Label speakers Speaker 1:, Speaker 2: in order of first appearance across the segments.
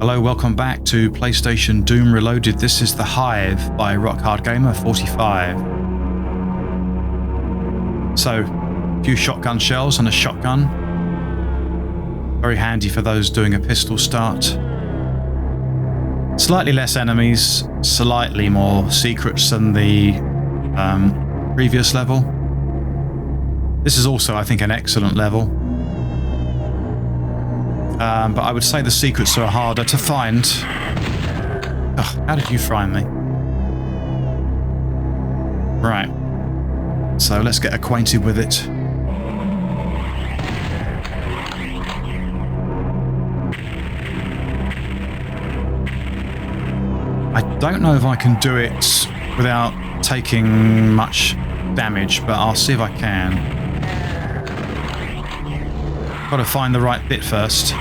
Speaker 1: Hello, welcome back to PlayStation Doom Reloaded. This is the Hive by Rockhardgamer 45. So, a few shotgun shells and a shotgun. Very handy for those doing a pistol start. Slightly less enemies, slightly more secrets than the previous level. This is also, I think, an excellent level. But I would say the secrets are harder to find. Ugh, how did you find me? Right. So let's get acquainted with it. I don't know if I can do it without taking much damage, but I'll see if I can. Got to find the right bit first.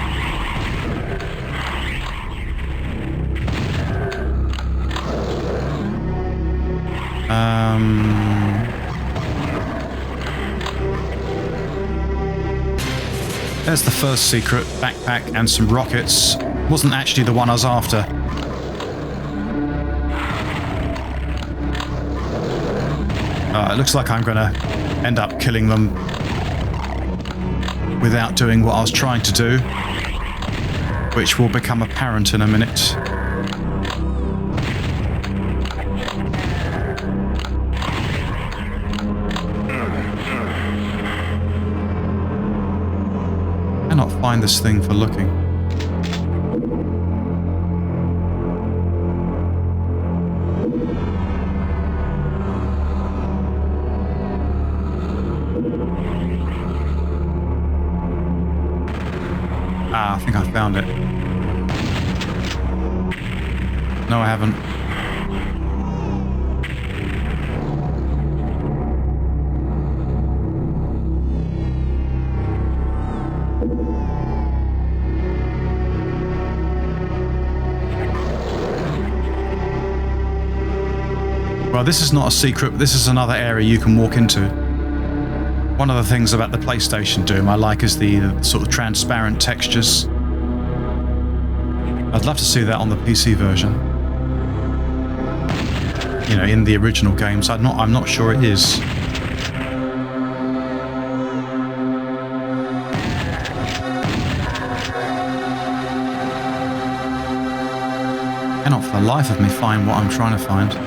Speaker 1: There's the first secret, backpack and some rockets. Wasn't actually the one I was after. It looks like I'm gonna end up killing them without doing what I was trying to do, which will become apparent in a minute. Find this thing for looking. I think I found it. No, I haven't. Well, this is not a secret, but this is another area you can walk into. One of the things about the PlayStation Doom I like is the sort of transparent textures. I'd love to see that on the PC version. You know, in the original games, I'm not sure it is. Cannot for the life of me find what I'm trying to find.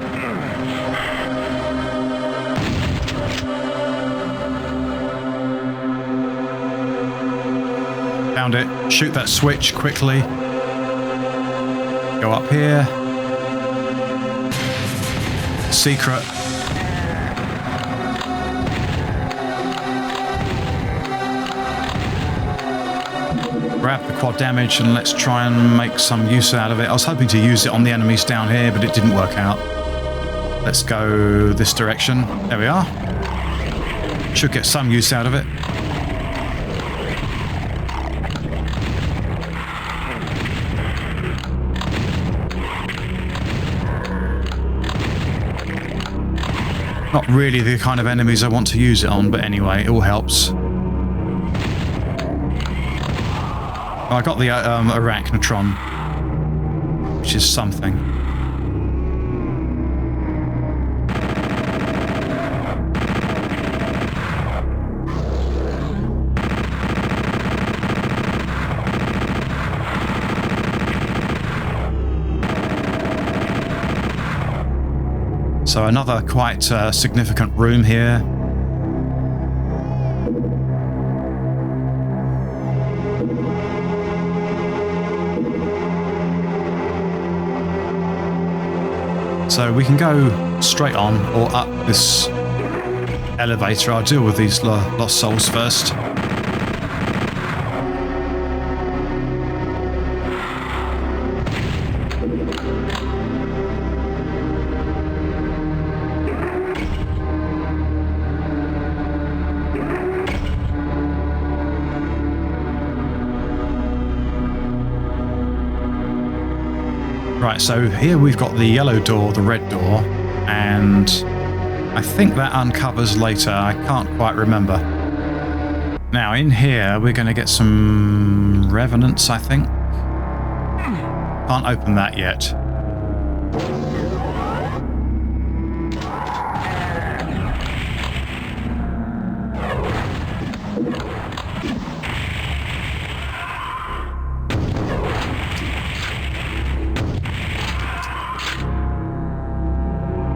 Speaker 1: Found it. Shoot that switch quickly. Go up here. Secret. Grab the quad damage and let's try and make some use out of it. I was hoping to use it on the enemies down here, but it didn't work out. Let's go this direction. There we are. Should get some use out of it. Not really the kind of enemies I want to use it on, but anyway, it all helps. I got the arachnotron, which is something. So another quite significant room here. So we can go straight on or up this elevator. I'll deal with these lost souls first. Right, so here we've got the yellow door, the red door, and I think that uncovers later. I can't quite remember. Now in here we're going to get some revenants, I think. Can't open that yet.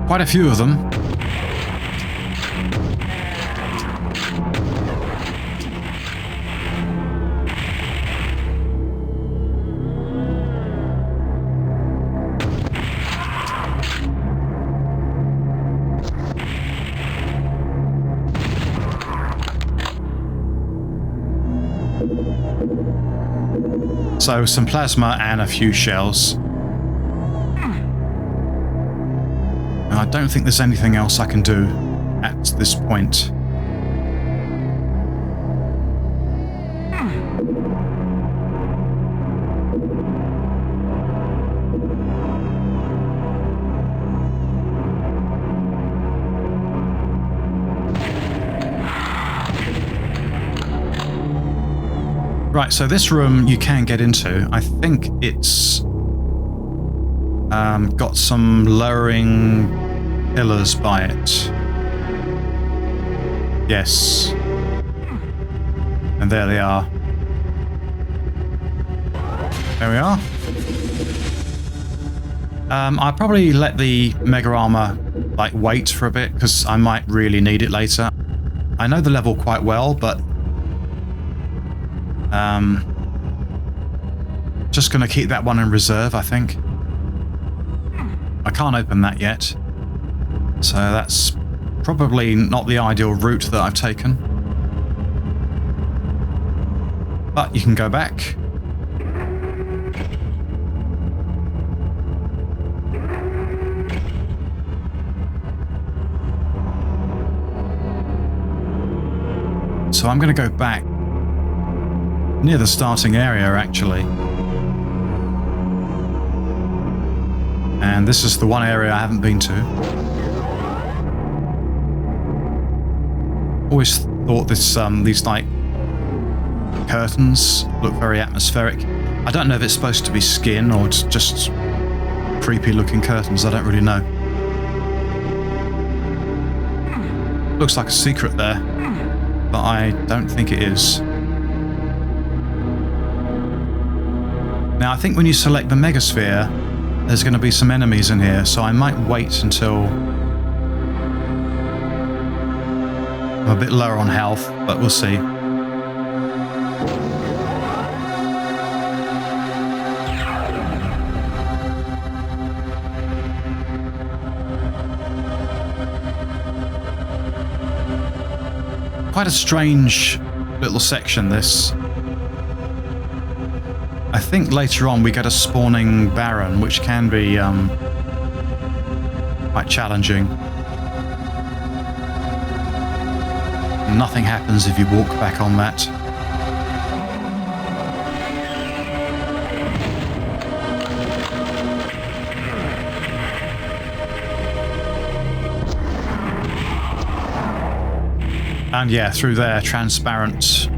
Speaker 1: Quite a few of them. So some plasma and a few shells. I don't think there's anything else I can do at this point. Right, so this room you can get into. I think it's got some lowering pillars by it. Yes. And there they are. There we are. I'll probably let the Megaarmour like wait for a bit because I might really need it later. I know the level quite well, but just going to keep that one in reserve, I think. I can't open that yet, so that's probably not the ideal route that I've taken. But you can go back. So I'm going to go back near the starting area, actually. And this is the one area I haven't been to. Always thought this, these like curtains look very atmospheric. I don't know if it's supposed to be skin or it's just creepy looking curtains. I don't really know. Looks like a secret there, but I don't think it is. Now I think when you select the Megasphere, there's going to be some enemies in here, so I might wait until I'm a bit lower on health, but we'll see. Quite a strange little section, this. I think later on we get a spawning Baron, which can be quite challenging. Nothing happens if you walk back on that. And yeah, through there, transparent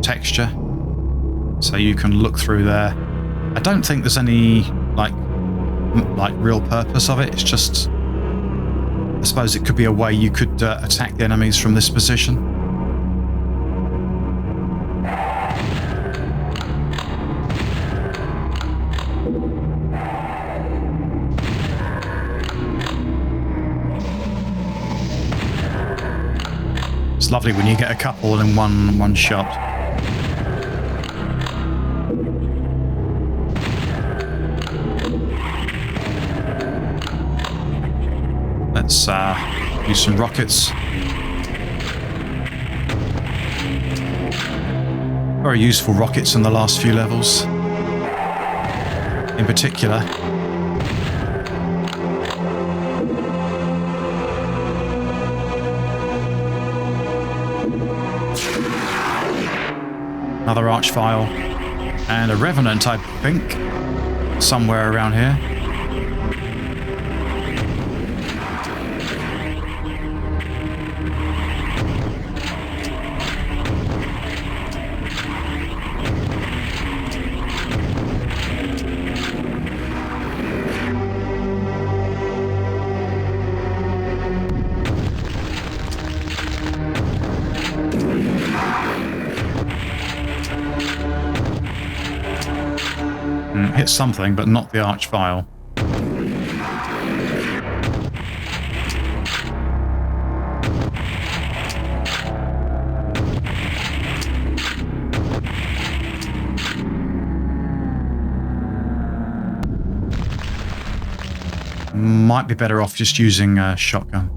Speaker 1: texture. So you can look through there. I don't think there's any like real purpose of it. It's just, I suppose it could be a way you could attack the enemies from this position. It's lovely when you get a couple in one shot. Let's use some rockets. Very useful rockets in the last few levels, in particular. Another Archvile and a Revenant, I think, somewhere around here. Hit something, but not the arch vial. Might be better off just using a shotgun.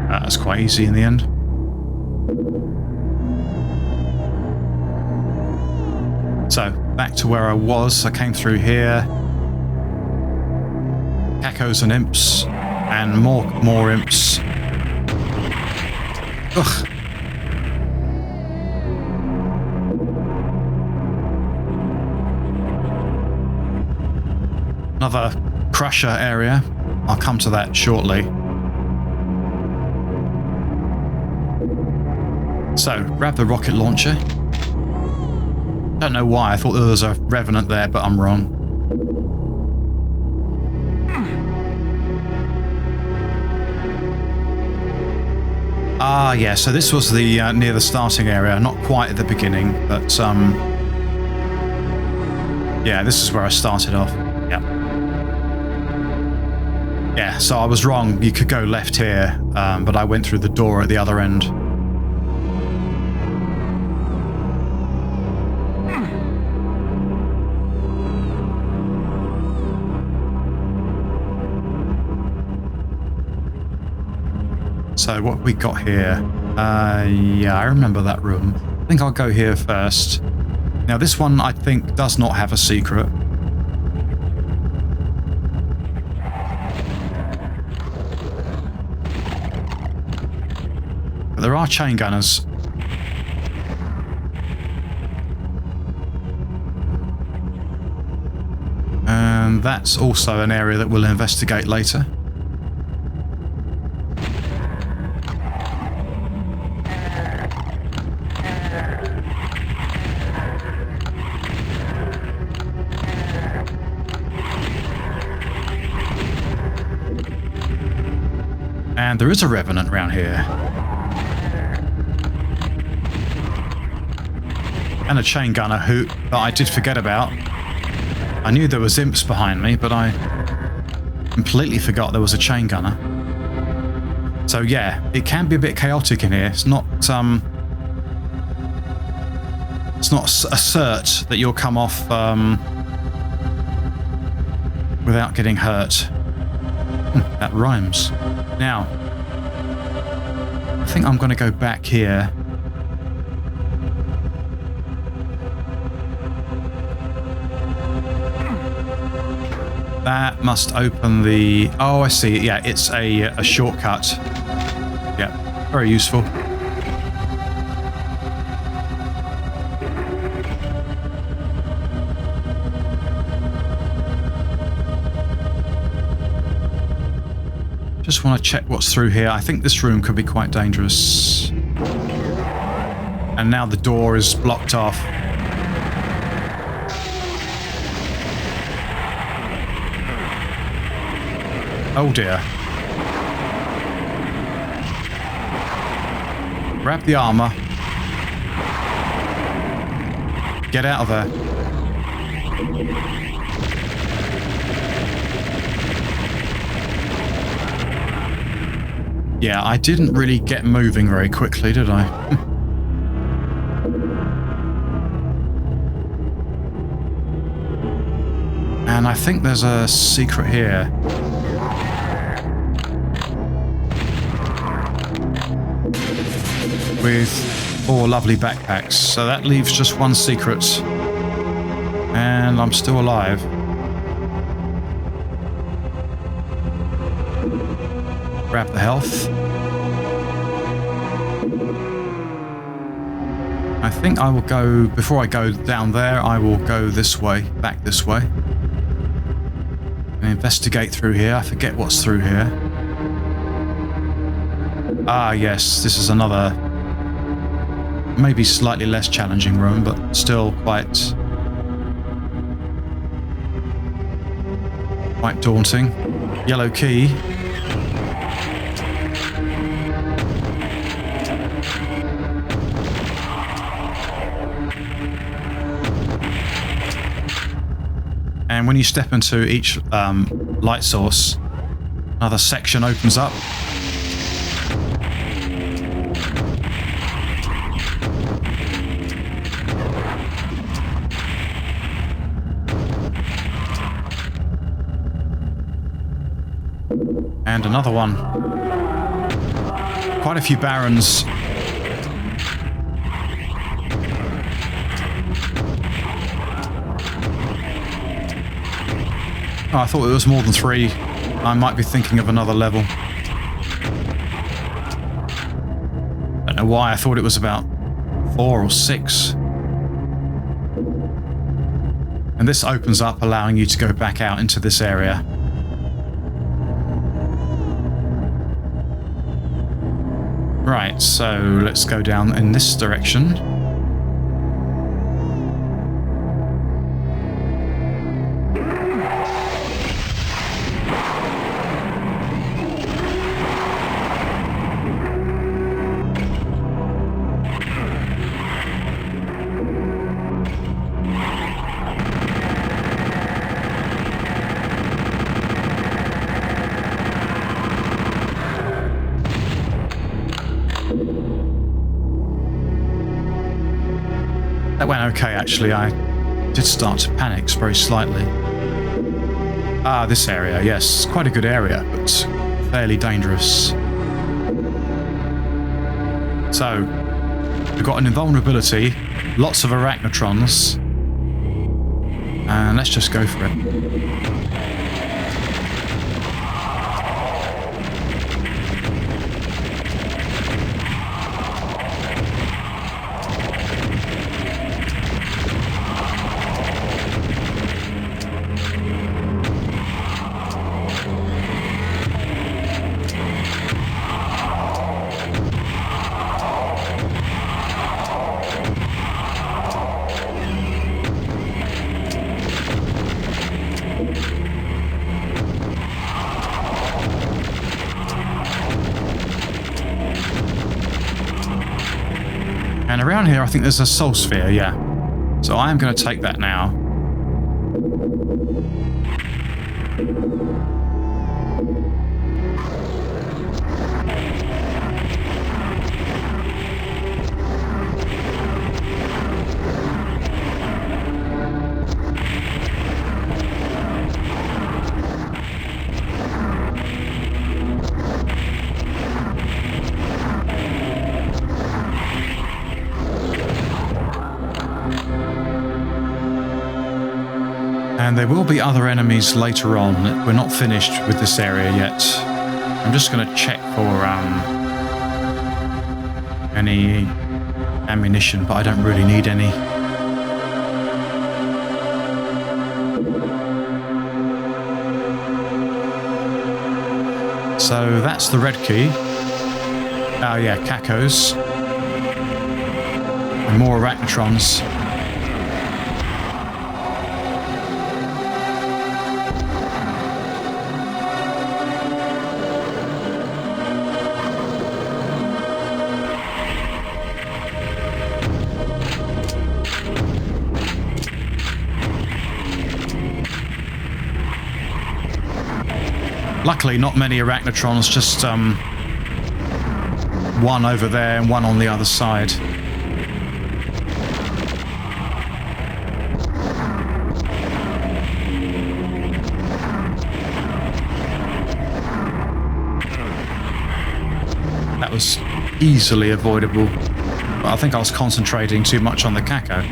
Speaker 1: That's quite easy in the end. So, back to where I was. I came through here. Cacos and imps. And more imps. Ugh. Another crusher area. I'll come to that shortly. So, grab the rocket launcher. Don't know why, I thought there was a revenant there, but I'm wrong. Ah, yeah, so this was the near the starting area, not quite at the beginning, but yeah, this is where I started off. Yeah. Yeah, so I was wrong, you could go left here, but I went through the door at the other end. So what we got here? Yeah, I remember that room. I think I'll go here first. Now this one I think does not have a secret. But there are chain gunners. And that's also an area that we'll investigate later. And there is a revenant around here. And a chain gunner that I did forget about. I knew there was imps behind me, but I completely forgot there was a chain gunner. So yeah, it can be a bit chaotic in here. It's not a cert that you'll come off without getting hurt. That rhymes. Now, I think I'm going to go back here. That must open the... Oh, I see. Yeah, it's a shortcut. Yeah, very useful. Just want to check what's through here. I think this room could be quite dangerous. And now the door is blocked off. Oh dear. Grab the armor. Get out of there. Yeah, I didn't really get moving very quickly, did I? And I think there's a secret here. With 4 lovely backpacks. So that leaves just one secret. And I'm still alive. Grab the health. I think I will go, before I go down there, I will go this way, back this way. And investigate through here. I forget what's through here. Ah, yes, this is another, maybe slightly less challenging room, but still quite daunting. Yellow key. And when you step into each light source, another section opens up. And another one. Quite a few barons. Oh, I thought it was more than 3. I might be thinking of another level. Don't know why, I thought it was about 4 or 6. And this opens up, allowing you to go back out into this area. Right, so let's go down in this direction. That went okay, actually. I did start to panic very slightly. Ah, this area, yes. Quite a good area, but fairly dangerous. So, we've got an invulnerability, lots of arachnotrons, and let's just go for it. And around here, I think there's a soul sphere, yeah. So I am going to take that now. And there will be other enemies later on. We're not finished with this area yet. I'm just going to check for any ammunition, but I don't really need any. So that's the red key. Oh yeah, cacos. And more arachnotrons. Luckily, not many arachnotrons, just one over there and one on the other side. That was easily avoidable, but I think I was concentrating too much on the caco.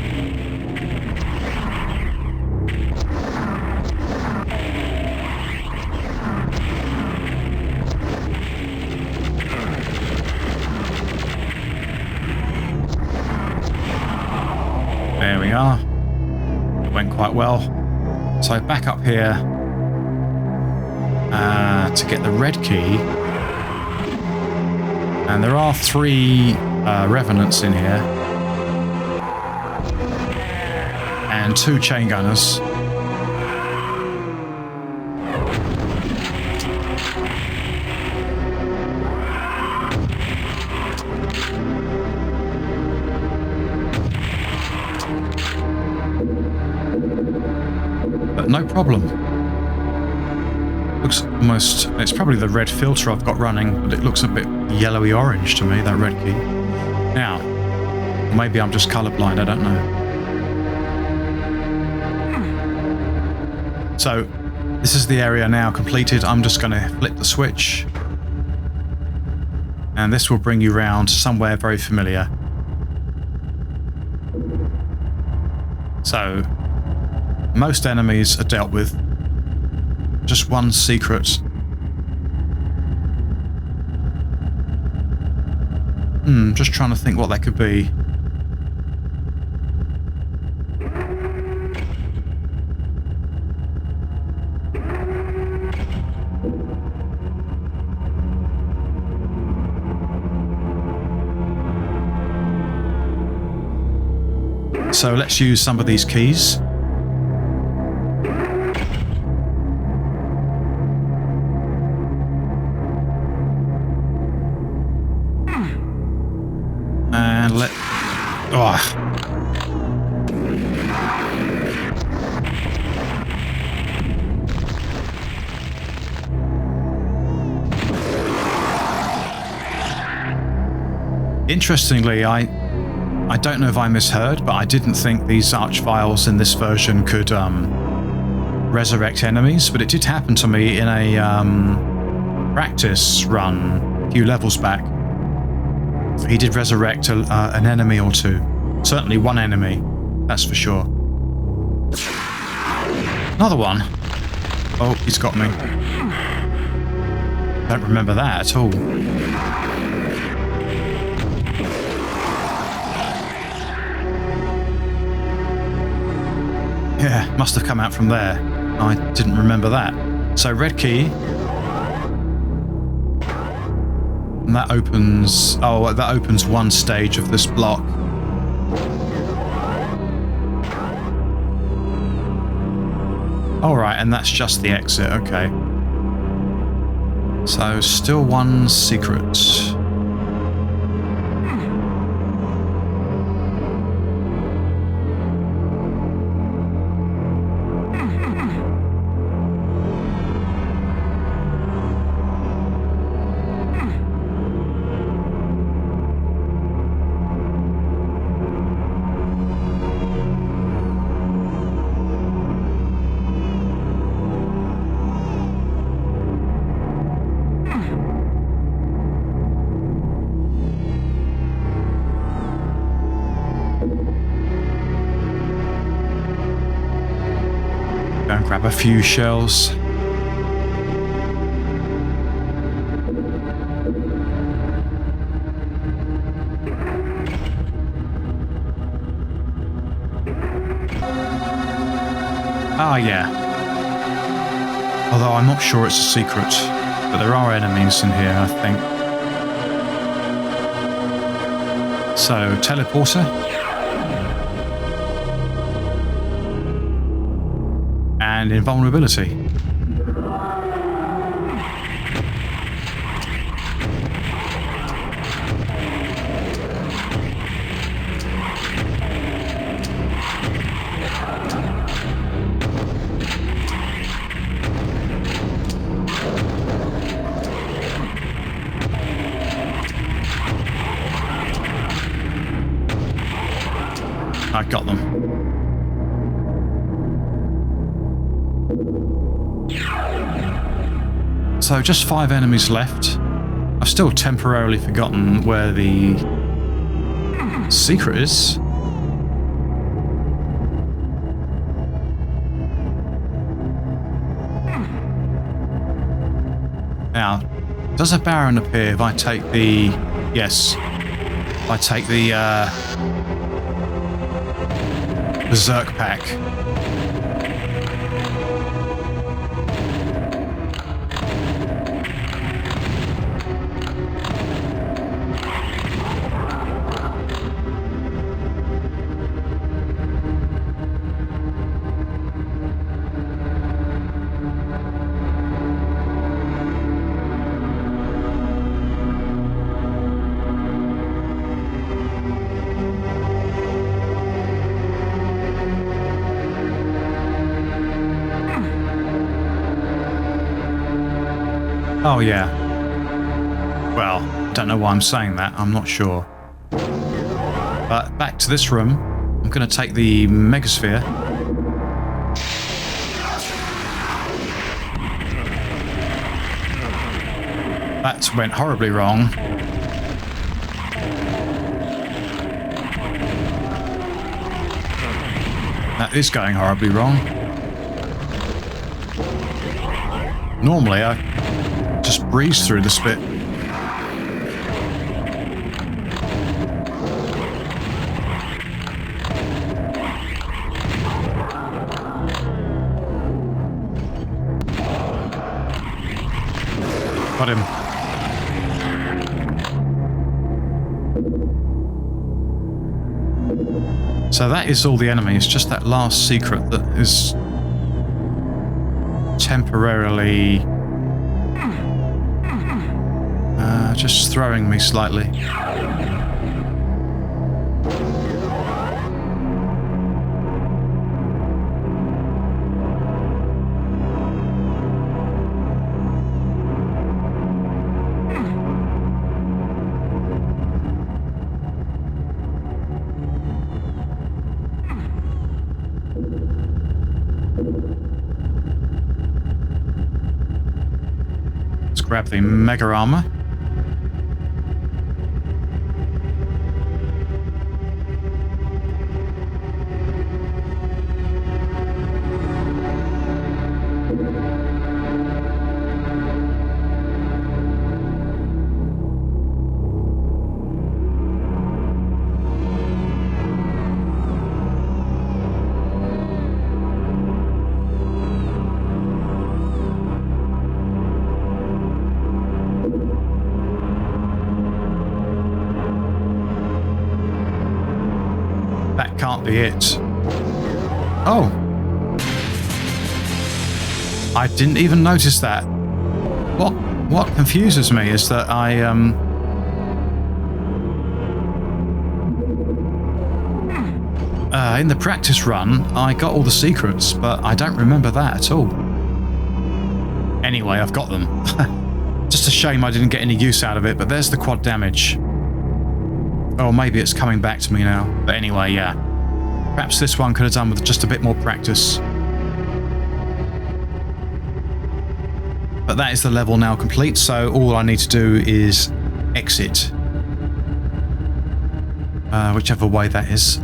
Speaker 1: There we are. It went quite well. So back up here to get the red key. And there are 3 revenants in here. And 2 chain gunners. But no problem. Looks almost, it's probably the red filter I've got running, but it looks a bit yellowy orange to me, that red key. Now, maybe I'm just colorblind, I don't know. So, this is the area now completed. I'm just going to flip the switch. And this will bring you round somewhere very familiar. So, most enemies are dealt with. Just one secret. Just trying to think what that could be. So let's use some of these keys. And let... Oh. Interestingly, I don't know if I misheard, but I didn't think these archviles in this version could resurrect enemies, but it did happen to me in a practice run a few levels back. He did resurrect an enemy or 2. Certainly one enemy, that's for sure. Another one. Oh, he's got me. Don't remember that at all. Yeah, must have come out from there. I didn't remember that. So red key. And that opens... Oh, that opens one stage of this block. Alright, and that's just the exit, okay. So, still one secret. Go and grab a few shells. Ah, yeah. Although I'm not sure it's a secret, but there are enemies in here, I think. So, teleporter. And invulnerability. I got them. So just 5 enemies left. I've still temporarily forgotten where the secret is. Now, does a Baron appear if I take the... Yes. If I take the Berserk pack. Oh, yeah. Well, don't know why I'm saying that. I'm not sure. But back to this room. I'm going to take the Megasphere. That went horribly wrong. That is going horribly wrong. Normally, I just breeze through this bit. Got him. So that is all the enemies, just that last secret that is temporarily just throwing me slightly. Grab the Megaarmour. That can't be it. Oh. I didn't even notice that. What confuses me is that I in the practice run, I got all the secrets, but I don't remember that at all. Anyway, I've got them. Just a shame I didn't get any use out of it, but there's the quad damage. Oh, maybe it's coming back to me now. But anyway, yeah. Perhaps this one could have done with just a bit more practice. But that is the level now complete, so all I need to do is exit. Whichever way that is.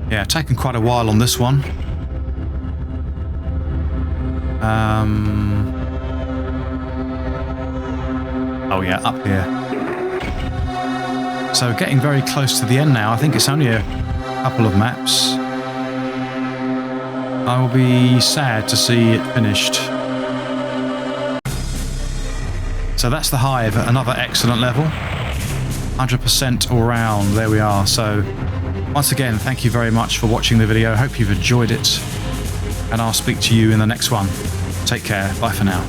Speaker 1: Yeah, taken quite a while on this one. Oh yeah, up here. So getting very close to the end now. I think it's only a couple of maps. I will be sad to see it finished. So that's the Hive, another excellent level. 100% all round, there we are. So once again, thank you very much for watching the video. Hope you've enjoyed it. And I'll speak to you in the next one. Take care, bye for now.